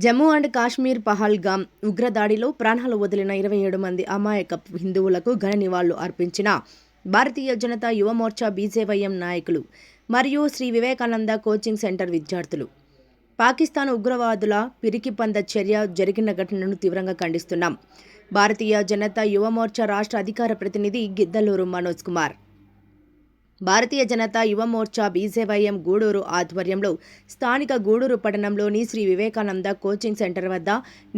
Jammu and Kashmir Pahalgam ఉగ్రదాడిలో ప్రాణాలు వదిలిన 27 మంది అమాయకపు హిందువులకు ఘన నివాళులు అర్పించిన భారతీయ జనతా యువ మోర్చా బీజేవైఎం నాయకులు మరియు శ్రీ వివేకానంద కోచింగ్ సెంటర్ విద్యార్థులు. పాకిస్తాన్ ఉగ్రవాదుల పిరికిపంద చర్య జరిగిన ఘటనను తీవ్రంగా ఖండిస్తున్నాం. భారతీయ జనతా యువ మోర్చా రాష్ట్ర అధికార ప్రతినిధి గిద్దలూరు మనోజ్ కుమార్. భారతీయ జనతా యువ మోర్చా బీజేవైఎం గూడూరు ఆధ్వర్యంలో స్థానిక గూడూరు పట్టణంలోని శ్రీ వివేకానంద కోచింగ్ సెంటర్ వద్ద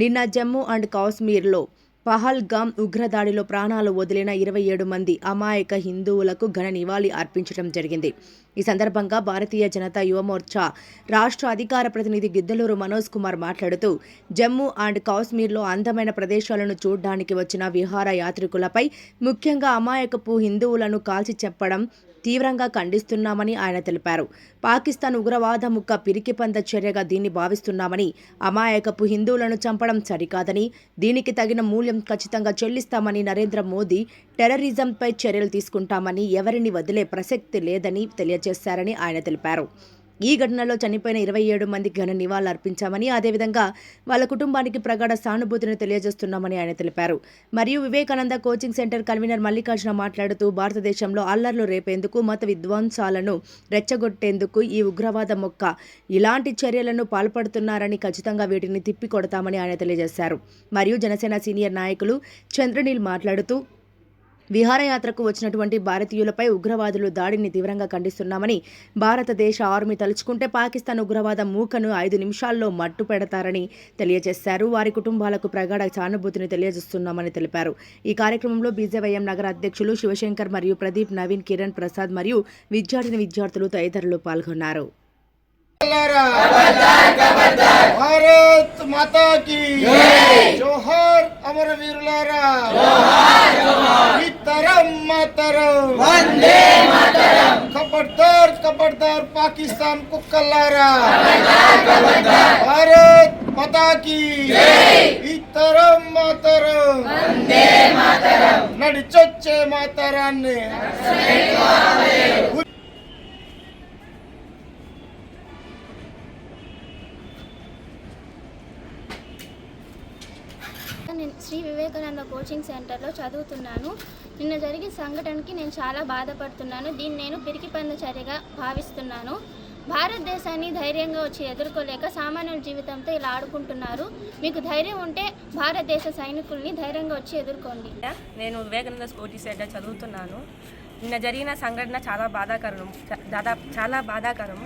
నిన్న జమ్మూ అండ్ కాశ్మీర్లో పహల్గామ్ ఉగ్రదాడిలో ప్రాణాలు వదిలిన 27 మంది అమాయక హిందువులకు ఘన నివాళి అర్పించడం జరిగింది. ఈ సందర్భంగా భారతీయ జనతా యువ మోర్చా రాష్ట్ర అధికార ప్రతినిధి గిద్దలూరు మనోజ్ కుమార్ మాట్లాడుతూ, జమ్మూ అండ్ కాశ్మీర్లో అందమైన ప్రదేశాలను చూడడానికి వచ్చిన విహార యాత్రికులపై ముఖ్యంగా అమాయకపు హిందువులను కాల్చి చెప్పడం తీవ్రంగా ఖండిస్తున్నామని ఆయన తెలిపారు. పాకిస్తాన్ ఉగ్రవాద ముక్క పిరికిపంద చర్యగా దీన్ని భావిస్తున్నామని, అమాయకపు హిందువులను చంపడం సరికాదని, దీనికి తగిన మూల్యం ఖచ్చితంగా చెల్లిస్తామని, నరేంద్ర మోదీ టెర్రరిజంపై చర్యలు తీసుకుంటామని, ఎవరిని వదిలే ప్రసక్తి లేదని తెలియజేశారని ఆయన తెలిపారు. ఈ ఘటనలో చనిపోయిన 27 మందికి ఘన నివాళులు అర్పించామని, అదేవిధంగా వాళ్ళ కుటుంబానికి ప్రగాఢ సానుభూతిని తెలియజేస్తున్నామని ఆయన తెలిపారు. మరియు Vivekananda coaching centre convener Mallikarjuna మాట్లాడుతూ, భారతదేశంలో అల్లర్లు రేపేందుకు, మత విధ్వంసాలను రెచ్చగొట్టేందుకు ఈ ఉగ్రవాద మొక్క ఇలాంటి చర్యలను పాల్పడుతున్నారని, ఖచ్చితంగా వీటిని తిప్పికొడతామని ఆయన తెలియజేశారు. మరియు జనసేన సీనియర్ నాయకులు చంద్రనీల్ మాట్లాడుతూ, విహారయాత్రకు వచ్చినటువంటి భారతీయులపై ఉగ్రవాదులు దాడిని తీవ్రంగా ఖండిస్తున్నామని, భారతదేశ ఆర్మీ తలుచుకుంటే పాకిస్తాన్ ఉగ్రవాద మూకను 5 నిమిషాల్లో మట్టు పెడతారని తెలియజేశారు. వారి కుటుంబాలకు ప్రగాఢ సానుభూతిని తెలియజేస్తున్నామని తెలిపారు. ఈ కార్యక్రమంలో బీజేవైఎం నగర అధ్యక్షులు శివశంకర్ మరియు ప్రదీప్, నవీన్, కిరణ్, ప్రసాద్ మరియు విద్యార్థులు తదితరులు పాల్గొన్నారు. भारत माता की जोहर अमरवीरुलारा मातरम मातरम वंदे मातरम खबरदार पाकिस्तान कुक्कलारा भारत माता की इतरम मातरम वंदे मातरम नडिचొచ్చే మాతరాన్ని నేను శ్రీ వివేకానంద కోచింగ్ సెంటర్లో చదువుతున్నాను. నిన్న జరిగిన సంఘటనకి నేను చాలా బాధపడుతున్నాను. దీన్ని నేను పిరికిపంద చర్యగా భావిస్తున్నాను. భారతదేశాన్ని ధైర్యంగా వచ్చి ఎదుర్కోలేక సామాన్యుల జీవితంతో ఇలా ఆడుకుంటున్నారు. మీకు ధైర్యం ఉంటే భారతదేశ సైనికుల్ని ధైర్యంగా వచ్చి ఎదుర్కోండి. నేను వివేకానంద కోచింగ్ సెంటర్ చదువుతున్నాను. నిన్న జరిగిన సంఘటన చాలా బాధాకరం.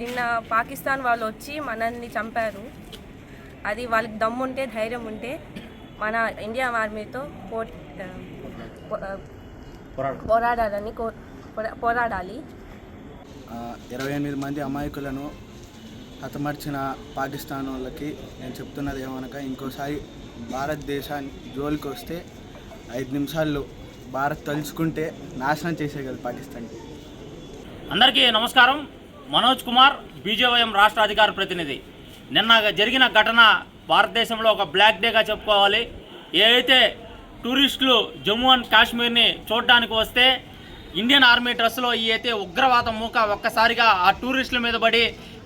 నిన్న పాకిస్తాన్ వాళ్ళు వచ్చి మనల్ని చంపారు. అది వాళ్ళకి దమ్ముంటే, ధైర్యం ఉంటే మన ఇండియా ఆర్మీతో పోరాడాలి. 28 మంది అమాయకులను హతమార్చిన పాకిస్తాన్ వాళ్ళకి నేను చెప్తున్నది ఏమనగా, ఇంకోసారి భారతదేశాన్ని జోలికి వస్తే 5 నిమిషాల్లో భారత్ తలుచుకుంటే నాశనం చేసేయగలదు పాకిస్తాన్. అందరికీ నమస్కారం. మనోజ్ కుమార్, బీజేవైఎం రాష్ట్ర అధికార ప్రతినిధి. నిన్న జరిగిన ఘటన భారతదేశంలో ఒక బ్లాక్ డేగా చెప్పుకోవాలి. ఏదైతే టూరిస్టులు జమ్మూ అండ్ కాశ్మీర్ని చూడడానికి వస్తే ఇండియన్ ఆర్మీ డ్రెస్లో ఈ అయితే ఉగ్రవాద మూక ఒక్కసారిగా ఆ టూరిస్టుల మీద పడి,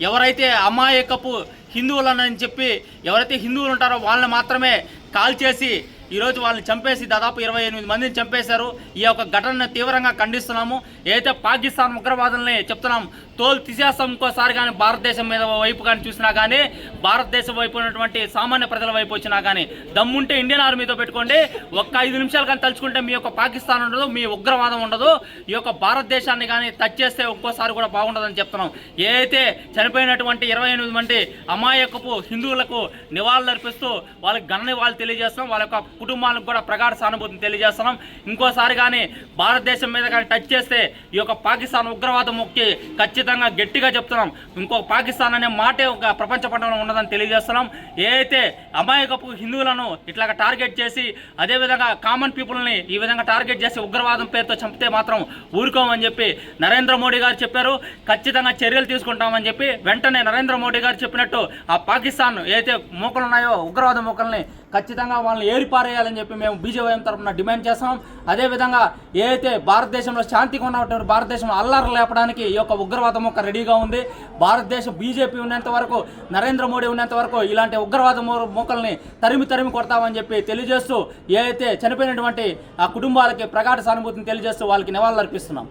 ఎవరైతే అమాయకపు హిందువులని చెప్పి ఎవరైతే హిందువులు ఉంటారో వాళ్ళని మాత్రమే కాల్ చేసి ఈరోజు వాళ్ళని చంపేసి దాదాపు 28 మందిని చంపేశారు. ఈ యొక్క ఘటనను తీవ్రంగా ఖండిస్తున్నాము. ఏదైతే పాకిస్తాన్ ఉగ్రవాదుల్ని చెప్తున్నాం, తోలు తీసేస్తాం ఇంకోసారి కానీ భారతదేశం మీద వైపు కానీ చూసినా కానీ, భారతదేశం వైపు ఉన్నటువంటి సామాన్య ప్రజల వైపు వచ్చినా కానీ, దమ్ముంటే ఇండియన్ ఆర్మీతో పెట్టుకోండి. ఒక్క 5 నిమిషాలు కానీ తలుచుకుంటే మీ యొక్క పాకిస్తాన్ ఉండదు, మీ ఉగ్రవాదం ఉండదు. ఈ యొక్క భారతదేశాన్ని కానీ టచ్ చేస్తే ఒక్కోసారి కూడా బాగుండదని చెప్తున్నాం. ఏదైతే చనిపోయినటువంటి 28 మంది అమాయకపు హిందువులకు నివాళులు అర్పిస్తూ వాళ్ళకి ఘన నివాళులు తెలియజేస్తున్నాం. వాళ్ళ యొక్క కుటుంబాలకు కూడా ప్రగాఢ సానుభూతిని తెలియజేస్తున్నాం. ఇంకోసారి కానీ భారతదేశం మీద కానీ టచ్ చేస్తే ఈ యొక్క పాకిస్తాన్ ఉగ్రవాదం మొక్కి ఖచ్చితంగా గట్టిగా చెప్తున్నాం. ఇంకొక పాకిస్తాన్ అనే మాటే ఒక ప్రపంచ పటంలో ఉండదని తెలియజేస్తున్నాం. ఏదైతే అమాయకపు హిందువులను ఇట్లాగా టార్గెట్ చేసి, అదేవిధంగా కామన్ పీపుల్ని ఈ విధంగా టార్గెట్ చేసి ఉగ్రవాదం పేరుతో చంపితే మాత్రం ఊరుకోమని చెప్పి నరేంద్ర మోడీ గారు చెప్పారు. ఖచ్చితంగా చర్యలు తీసుకుంటామని చెప్పి వెంటనే నరేంద్ర మోడీ గారు చెప్పినట్టు ఆ పాకిస్తాన్ ఏదైతే మూకలు ఉన్నాయో ఉగ్రవాద మూకల్ని ఖచ్చితంగా వాళ్ళని ఏరిపారేయాలని చెప్పి మేము బీజేవైఎం తరఫున డిమాండ్ చేస్తాం. అదేవిధంగా ఏదైతే భారతదేశంలో శాంతిగా ఉన్నటువంటి భారతదేశంలో అల్లర్లు లేపడానికి ఈ యొక్క ఉగ్రవాద మొక్క రెడీగా ఉంది. భారతదేశం బీజేపీ ఉన్నంత వరకు, నరేంద్ర మోడీ ఉన్నంత వరకు ఇలాంటి ఉగ్రవాద మొక్కల్ని తరిమి కొడతామని చెప్పి తెలియజేస్తూ ఏదైతే చనిపోయినటువంటి ఆ కుటుంబాలకి ప్రగాఢ సానుభూతిని తెలియజేస్తూ వాళ్ళకి నివాళులు అర్పిస్తున్నాం.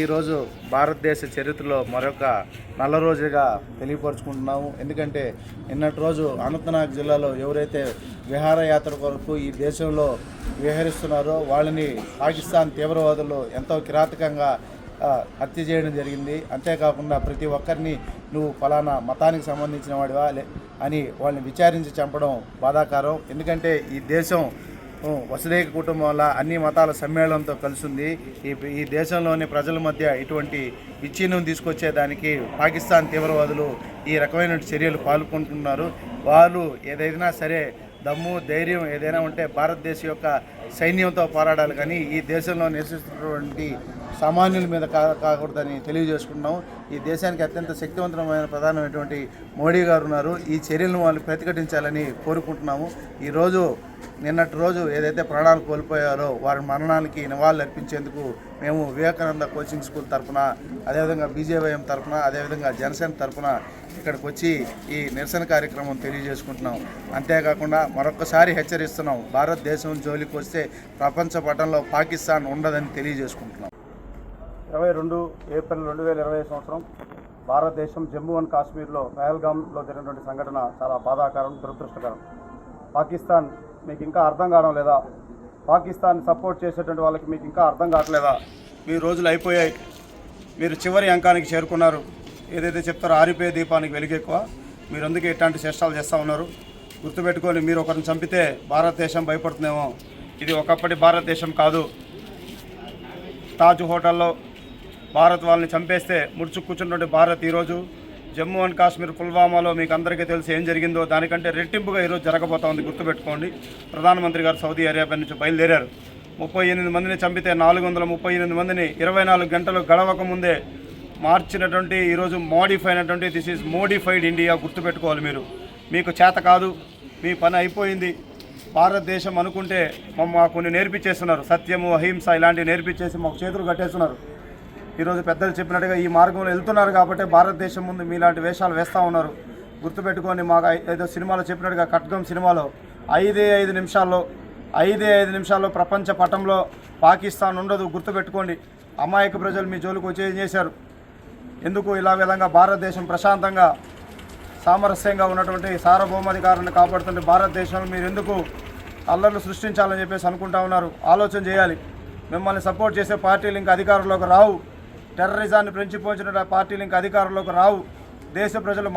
ఈరోజు భారతదేశ చరిత్రలో మరొక నల్ల రోజుగా తెలియపరుచుకుంటున్నాము. ఎందుకంటే నిన్నటి రోజు అనంతనాగ్ జిల్లాలో ఎవరైతే విహారయాత్ర కొరకు ఈ దేశంలో విహరిస్తున్నారో వాళ్ళని పాకిస్తాన్ తీవ్రవాదులు ఎంతో కిరాతకంగా హత్య చేయడం జరిగింది. అంతేకాకుండా ప్రతి ఒక్కరిని నువ్వు ఫలానా మతానికి సంబంధించిన వాడివా అని వాళ్ళని విచారించి చంపడం బాధాకరం. ఎందుకంటే ఈ దేశం వసుదైక కుటుంబం వల్ల అన్ని మతాల సమ్మేళనంతో కలిసింది. ఈ దేశంలోని ప్రజల మధ్య ఇటువంటి విచ్ఛిన్నం తీసుకొచ్చేదానికి పాకిస్తాన్ తీవ్రవాదులు ఈ రకమైన చర్యలు పాల్గొంటున్నారు. వాళ్ళు ఏదైనా సరే దమ్ము ధైర్యం ఏదైనా ఉంటే భారతదేశం యొక్క సైన్యంతో పోరాడాలి, కానీ ఈ దేశంలో నివసిస్తున్నటువంటి సామాన్యుల మీద కాకూడదని తెలియజేసుకుంటున్నాం. ఈ దేశానికి అత్యంత శక్తివంతమైన ప్రధానమైనటువంటి మోడీ గారు ఉన్నారు. ఈ చర్యలను వాళ్ళు ప్రతిఘటించాలని కోరుకుంటున్నాము. ఈరోజు నిన్నటి రోజు ఏదైతే ప్రాణాలు కోల్పోయారో వారి మరణానికి నివాళులు అర్పించేందుకు మేము వివేకానంద కోచింగ్ స్కూల్ తరఫున, అదేవిధంగా బీజేవైఎం తరఫున, అదేవిధంగా జనసేన తరఫున ఇక్కడికి వచ్చి ఈ నిరసన కార్యక్రమం తెలియజేసుకుంటున్నాం. అంతేకాకుండా మరొకసారి హెచ్చరిస్తున్నాం, భారతదేశం జోలికి వస్తే ప్రపంచ పటంలో పాకిస్తాన్ ఉండదని తెలియజేసుకుంటున్నాం. 22 ఏప్రిల్ 2020 సంవత్సరం భారతదేశం జమ్మూ అండ్ కాశ్మీర్లో పహల్గామ్లో జరిగినటువంటి సంఘటన చాలా బాధాకరం, దురదృష్టకరం. పాకిస్తాన్ మీకు ఇంకా అర్థం కావడం లేదా? పాకిస్తాన్ సపోర్ట్ చేసేటువంటి వాళ్ళకి మీకు ఇంకా అర్థం కావట్లేదా? మీ రోజులు అయిపోయాయి, మీరు చివరి అంకానికి చేరుకున్నారు. ఏదైతే చెప్తారో ఆరిపోయే దీపానికి వెలుగెక్కువ. మీరు అందుకే ఇట్లాంటి చేష్టాలు చేస్తూ ఉన్నారు. గుర్తుపెట్టుకొని, మీరు ఒకరిని చంపితే భారతదేశం భయపడుతుందేమో. ఇది ఒకప్పటి భారతదేశం కాదు. తాజ్ హోటల్లో భారత్ వాళ్ళని చంపేస్తే ముడుచు కూర్చున్నటువంటి భారత్ ఈరోజు జమ్మూ అండ్ కాశ్మీర్ పుల్వామాలో మీకు అందరికీ తెలిసి ఏం జరిగిందో దానికంటే రెట్టింపుగా ఈరోజు జరగబోతా ఉంది. గుర్తుపెట్టుకోండి. ప్రధానమంత్రి గారు సౌదీ అరేబియా నుంచి బయలుదేరారు. 38 మందిని చంపితే 438 మందిని 24 గంటలు గడవక ముందే మార్చినటువంటి ఈరోజు మోడిఫై అయినటువంటి దిస్ ఈజ్ మోడిఫైడ్ ఇండియా. గుర్తుపెట్టుకోవాలి. మీకు చేత కాదు, మీ పని అయిపోయింది. భారతదేశం అనుకుంటే మాకు కొన్ని నేర్పించేస్తున్నారు. సత్యము, అహింస ఇలాంటివి నేర్పించేసి మాకు చేతులు కట్టేస్తున్నారు. ఈరోజు పెద్దలు చెప్పినట్టుగా ఈ మార్గంలో వెళ్తున్నారు కాబట్టి భారతదేశం ముందు మీలాంటి వేషాలు వేస్తూ ఉన్నారు. గుర్తుపెట్టుకొని, మాకు ఏదో సినిమాలో చెప్పినట్టుగా ఖడ్గం సినిమాలో 5 నిమిషాల్లో ప్రపంచ పటంలో పాకిస్తాన్ ఉండదు. గుర్తుపెట్టుకోండి. అమాయక ప్రజలు మీ జోలికి వచ్చి ఏం చేశారు? ఎందుకు ఇలా విధంగా భారతదేశం ప్రశాంతంగా సామరస్యంగా ఉన్నటువంటి సార్వభౌమాధికారాన్ని కాపాడుతుంటే భారతదేశంలో మీరు ఎందుకు అల్లర్లు సృష్టించాలని చెప్పేసి అనుకుంటా ఉన్నారు? ఆలోచన చేయాలి. మిమ్మల్ని సపోర్ట్ చేసే పార్టీలు ఇంకా అధికారంలోకి రావు. టెర్రరిజాన్ని పెంచిపోయించిన పార్టీలు ఇంకా అధికారంలోకి రావు. దేశ ప్రజలు